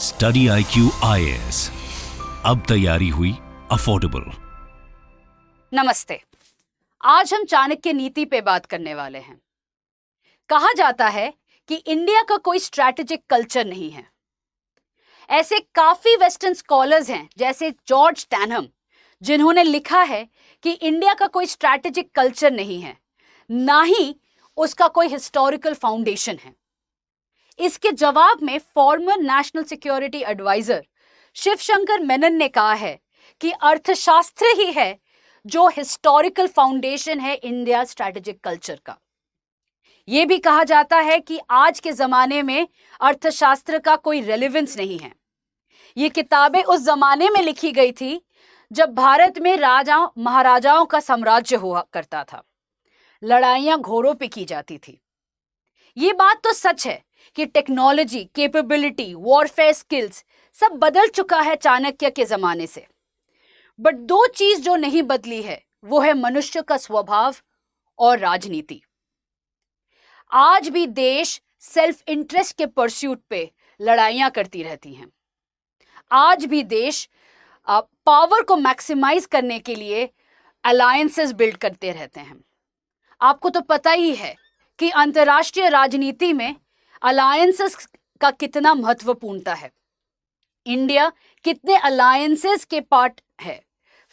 Study IQ IAS, अब तैयारी हुई अफोर्डेबल। नमस्ते। आज हम चाणक्य नीति पे बात करने वाले हैं। कहा जाता है कि इंडिया का कोई स्ट्रैटेजिक कल्चर नहीं है। ऐसे काफी वेस्टर्न स्कॉलर्स हैं जैसे जॉर्ज टैनहम, जिन्होंने लिखा है कि इंडिया का कोई स्ट्रैटेजिक कल्चर नहीं है, ना ही उसका कोई हिस्टोरिकल फाउंडेशन है। इसके जवाब में former national security adviser Shivshankar Menon ने कहा है कि अर्थशास्त्र ही है जो हिस्टोरिकल फाउंडेशन है इंडिया स्ट्रैटेजिक कल्चर का। यह भी कहा जाता है कि आज के जमाने में अर्थशास्त्र का कोई रेलेवेंस नहीं है। ये किताबें उस जमाने में लिखी गई थी जब भारत में राजाओं महाराजाओं का साम्राज्य हुआ करता था, लड़ाइयां घोड़ों पे की जाती थी। ये बात तो सच है कि टेक्नोलॉजी, कैपेबिलिटी, वॉरफेयर स्किल्स सब बदल चुका है चाणक्य के जमाने से। बट दो चीज जो नहीं बदली है वो है मनुष्य का स्वभाव और राजनीति। आज भी देश सेल्फ इंटरेस्ट के परस्यूट पे लड़ाइयां करती रहती हैं। आज भी देश पावर को मैक्सिमाइज करने के लिए अलायंसेस बिल्ड करते रहते हैं। आपको तो पता ही है कि अंतर्राष्ट्रीय राजनीति में अलायंसेस का कितना महत्वपूर्णता है। इंडिया कितने अलायंसेस के पार्ट है,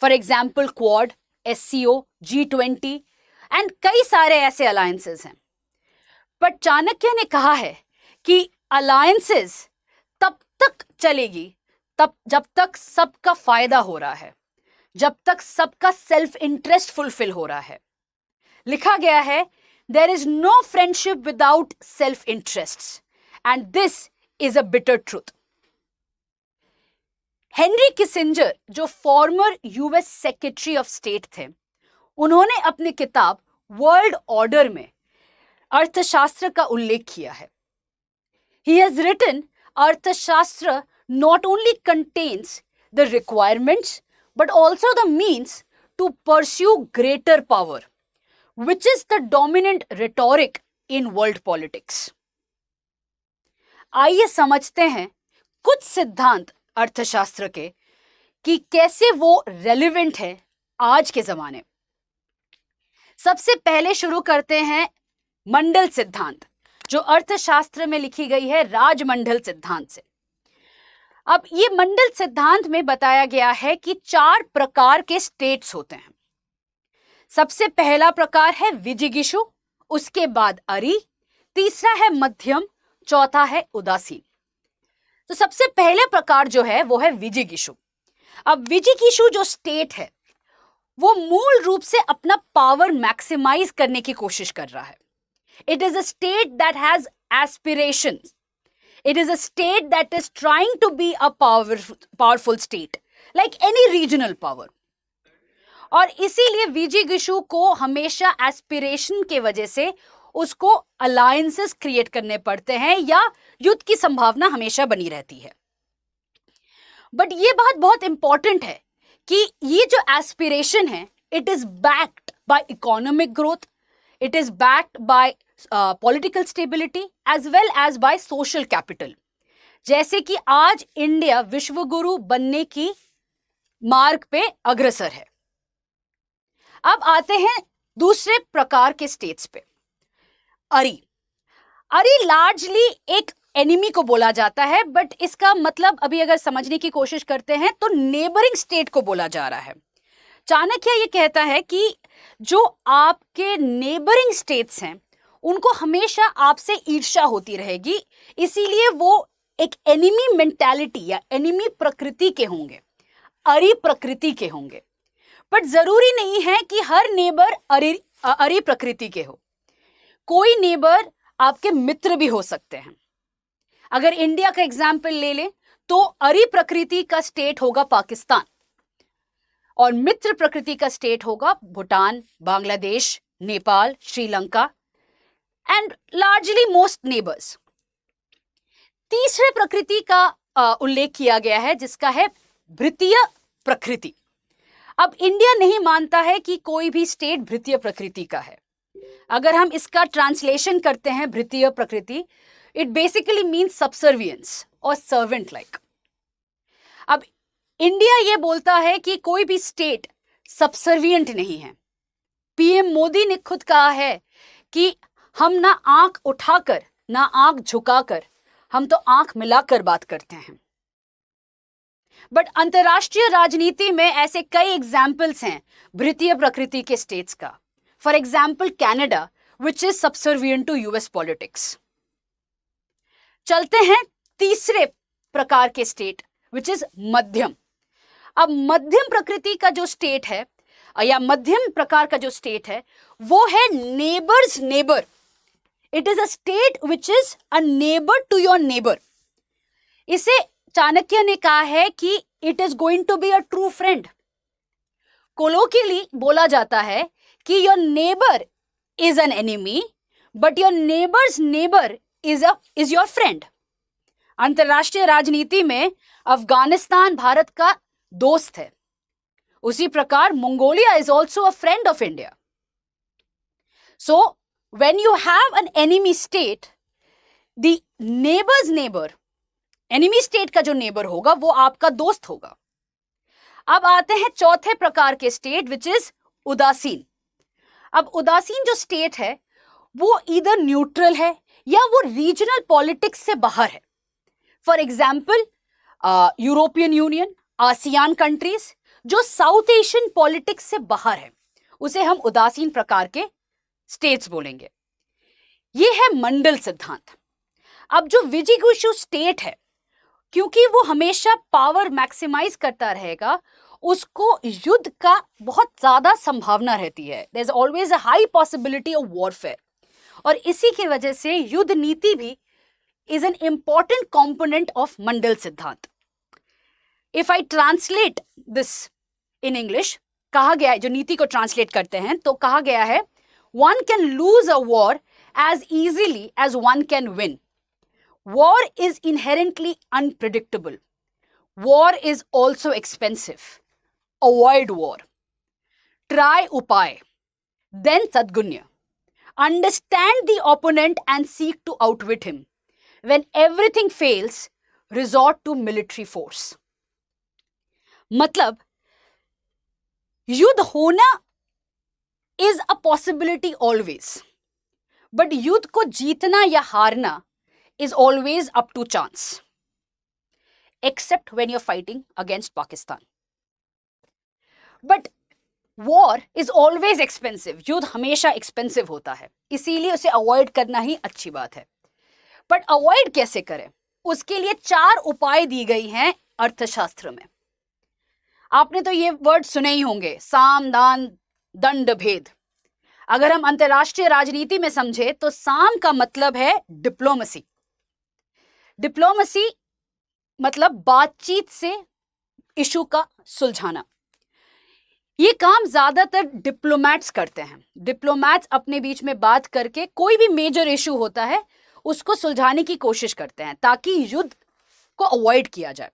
for example quad, SCO, G20 and कई सारे ऐसे अलायंसेस हैं। बट चाणक्य ने कहा है कि अलायंसेस तब तक चलेगी जब तक सबका फायदा हो रहा है, जब तक सबका सेल्फ इंटरेस्ट फुलफिल हो रहा है। लिखा गया है, there is no friendship without self-interests, and this is a bitter truth. Henry Kissinger, जो former US secretary of state थे, उन्होंने अपनी किताब वर्ल्ड ऑर्डर में अर्थशास्त्र का उल्लेख किया है। He has written, अर्थशास्त्र not only contains the requirements but also the means to pursue greater power, which is the dominant rhetoric in world politics. आइए समझते हैं कुछ सिद्धांत अर्थशास्त्र के कि कैसे वो रेलेवेंट है आज के जमाने। सबसे पहले शुरू करते हैं मंडल सिद्धांत, जो अर्थशास्त्र में लिखी गई है राजमंडल सिद्धांत से। अब ये मंडल सिद्धांत में बताया गया है कि 4 प्रकार के स्टेट्स होते हैं। सबसे पहला प्रकार है विजिगीषु, उसके बाद अरि, तीसरा है मध्यम, चौथा है उदासीन। तो सबसे पहले प्रकार जो है वो है विजिगीषु। अब विजिगीषु जो स्टेट है वो मूल रूप से अपना पावर मैक्सिमाइज करने की कोशिश कर रहा है। It is a state that has aspirations. It is a state that is trying to be a powerful state like any regional power. और इसीलिए विजिगीषु को हमेशा एस्पिरेशन के वजह से उसको अलायंसेस क्रिएट करने पड़ते हैं या युद्ध की संभावना हमेशा बनी रहती है। बट ये बात बहुत इंपॉर्टेंट है कि ये जो एस्पिरेशन है, it is backed by economic growth, it is backed by political stability as well as by social capital. जैसे कि आज इंडिया विश्वगुरु बनने की मार्ग पे अग्रसर है। अब आते हैं दूसरे प्रकार के स्टेट्स पे। अरि लार्जली एक एनिमी को बोला जाता है, बट इसका मतलब अभी अगर समझने की कोशिश करते हैं तो नेबरिंग स्टेट को बोला जा रहा है। चाणक्य ये कहता है कि जो आपके नेबरिंग स्टेट्स हैं उनको हमेशा आपसे ईर्ष्या होती रहेगी, इसीलिए वो एक एनिमी मेंटालिटी या एनिमी प्रकृति के होंगे, अरि प्रकृति के होंगे। बट जरूरी नहीं है कि हर नेबर अरि प्रकृति के हो। कोई नेबर आपके मित्र भी हो सकते हैं। अगर इंडिया का एग्जाम्पल ले लें तो अरि प्रकृति का स्टेट होगा पाकिस्तान और मित्र प्रकृति का स्टेट होगा Bhutan, Bangladesh, Nepal, Sri Lanka and largely most neighbours. तीसरे प्रकृति का उल्लेख किया गया है जिसका है भृतीय प्रकृति। अब इंडिया नहीं मानता है कि कोई भी स्टेट भृतीय प्रकृति का है। अगर हम इसका ट्रांसलेशन करते हैं भृतीय प्रकृति, It basically means subservience or servant like. अब इंडिया ये बोलता है कि कोई भी स्टेट सबसर्विएंट नहीं है. पीएम मोदी ने खुद कहा है कि हम ना आंख उठाकर ना आंख झुकाकर, हम तो आंख मिलाकर बात करते हैं. बट अंतरराष्ट्रीय राजनीति में ऐसे कई एग्जाम्पल्स हैं भृतीय प्रकृति के स्टेट्स का. For example Canada, which is subservient to US politics. चलते हैं तीसरे प्रकार के स्टेट, विच इज मध्यम. अब मध्यम प्रकृति का जो स्टेट है या मध्यम प्रकार का जो स्टेट है वो है neighbour's neighbour. It is a state which is a neighbour to your neighbour. इसे चाणक्य ने कहा है कि it is going to be a true friend. Colloquially बोला जाता है कि your neighbour is an enemy but your neighbour's neighbour is your friend. अंतरराष्ट्रीय राजनीति में अफगानिस्तान भारत का दोस्त है. उसी प्रकार Mongolia is also a friend of India. So when you have an enemy state, the neighbours neighbour, enemy state का जो नेबर होगा वो आपका दोस्त होगा. अब आते हैं चौथे प्रकार के स्टेट, विच इज उदासीन. अब उदासीन जो स्टेट है वो इधर न्यूट्रल है या वो रीजनल पॉलिटिक्स से बाहर है. For example European union, ASEAN countries, जो साउथ एशियन पॉलिटिक्स से बाहर है, उसे हम उदासीन प्रकार के स्टेट्स बोलेंगे. ये है मंडल सिद्धांत. अब जो विजिगुशु स्टेट है, क्योंकि वो हमेशा पावर मैक्सिमाइज करता रहेगा, उसको युद्ध का बहुत ज्यादा संभावना रहती है. There is always a high possibility of warfare. और इसी की वजह से युद्ध नीति भी is an important component of Mandala सिद्धांत. If I translate this in English, कहा गया है, जो नीति को ट्रांसलेट करते हैं तो कहा गया है, one can lose a war as easily as one can win. War is inherently unpredictable. War is also expensive. Avoid war. Try upay. Then sadgunya. Understand the opponent and seek to outwit him. When everything fails, resort to military force. मतलब युद्ध होना is a possibility always. But युद्ध को जीतना या हारना is always up to chance, except when you're fighting against Pakistan. But war is always expensive. युद्ध हमेशा expensive होता है, इसीलिए उसे avoid करना ही अच्छी बात है. But avoid कैसे करें? उसके लिए 4 उपाय दी गई हैं अर्थशास्त्र में. आपने तो ये वर्ड सुने ही होंगे, साम दान दंड भेद. अगर हम अंतरराष्ट्रीय राजनीति में समझे तो साम का मतलब है डिप्लोमेसी. डिप्लोमेसी मतलब बातचीत से इशू का सुलझाना. ये काम ज्यादातर डिप्लोमैट्स करते हैं. डिप्लोमैट्स अपने बीच में बात करके कोई भी मेजर इशू होता है उसको सुलझाने की कोशिश करते हैं ताकि युद्ध को अवॉइड किया जाए.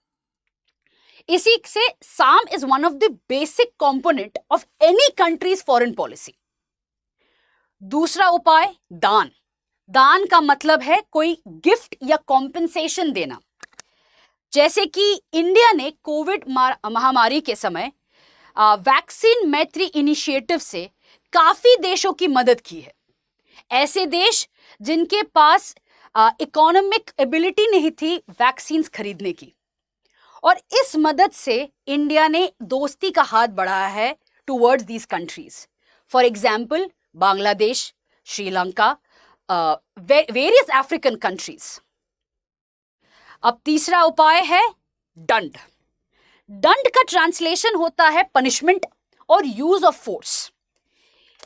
इसी से साम is one of the basic component of any countries foreign policy. दूसरा उपाय दान. दान का मतलब है कोई गिफ्ट या कॉम्पेंसेशन देना. जैसे कि इंडिया ने कोविड महामारी के समय वैक्सीन मैत्री इनिशिएटिव से काफी देशों की मदद की है. ऐसे देश जिनके पास इकोनॉमिक एबिलिटी नहीं थी वैक्सीन्स खरीदने की, और इस मदद से इंडिया ने दोस्ती का हाथ बढ़ाया है towards these countries. For example Bangladesh, Sri Lanka, various African countries. अब तीसरा उपाय है दंड. दंड का ट्रांसलेशन होता है पनिशमेंट और यूज ऑफ फोर्स.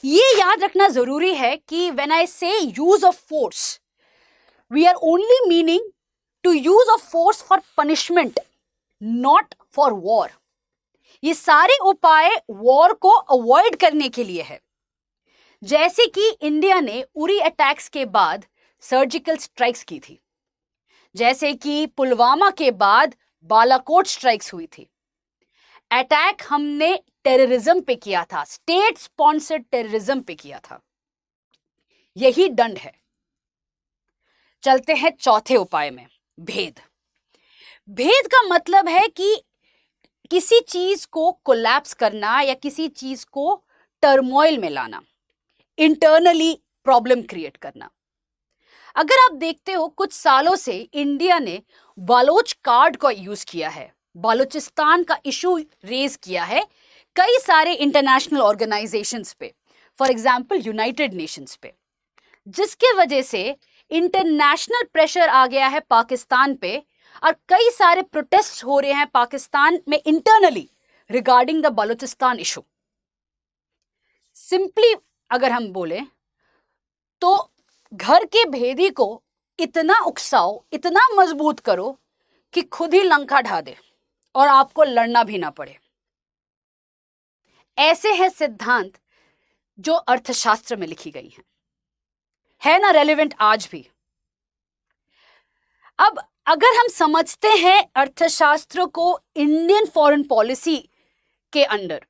ये याद रखना जरूरी है कि when I say use of force, we are only meaning to use of force for punishment, not for war. ये सारे उपाय वॉर को अवॉइड करने के लिए है. जैसे कि इंडिया ने उरी अटैक्स के बाद सर्जिकल स्ट्राइक्स की थी, जैसे कि पुलवामा के बाद बालाकोट स्ट्राइक्स हुई थी. अटैक हमने टेररिज्म पे किया था, स्टेट स्पॉन्सर्ड टेररिज्म पे किया था. यही दंड है. चलते हैं चौथे उपाय में, भेद। भेद का मतलब है कि किसी चीज को कोलैप्स करना या किसी चीज को टर्मोइल में लाना, इंटरनली प्रॉब्लम क्रिएट करना। अगर आप देखते हो कुछ सालों से इंडिया ने बालोच कार्ड का यूज किया है, बालूचिस्तान का इशू रेज किया है कई सारे इंटरनेशनल ऑर्गेनाइजेशंस पे, फॉर एग्जांपल यूनाइटेड नेशंस पे, जिसके वजह से इंटरनेशनल प्रेशर आ गया है पाकिस्तान पे और कई सारे प्रोटेस्ट हो रहे हैं पाकिस्तान में internally regarding the Balochistan issue. Simply अगर हम बोले तो घर के भेदी को इतना उकसाओ, इतना मजबूत करो कि खुद ही लंका ढा दे और आपको लड़ना भी ना पड़े। ऐसे हैं सिद्धांत जो अर्थशास्त्र में लिखी गई हैं, है ना रेलेवेंट आज भी। अब अगर हम समझते हैं अर्थशास्त्र को इंडियन फॉरेन पॉलिसी के अंडर,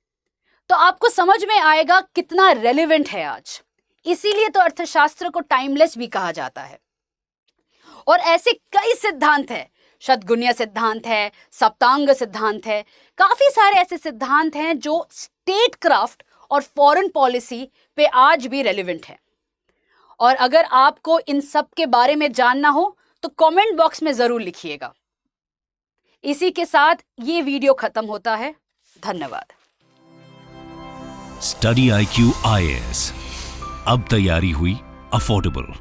तो आपको समझ में आएगा कितना रेलेवेंट है आज। इसीलिए तो अर्थशास्त्र को टाइमलेस भी कहा जाता है। और ऐसे कई सिद्धांत हैं, शतगुण्य सिद्धांत है, सप्तांग सिद्धांत है, काफी सारे ऐसे सिद्धांत हैं जो स्टेट क्राफ्ट और फॉरेन पॉलिसी पे आज भी रेलेवेंट है। और अगर आपको इन सब के बारे में जानना हो तो कमेंट बॉक्स में जरूर लिखिएगा। इसी के साथ ये वीडियो खत्म होता है। धन्यवाद। स्टडी IQ IAS, अब तैयारी हुई अफोर्डेबल।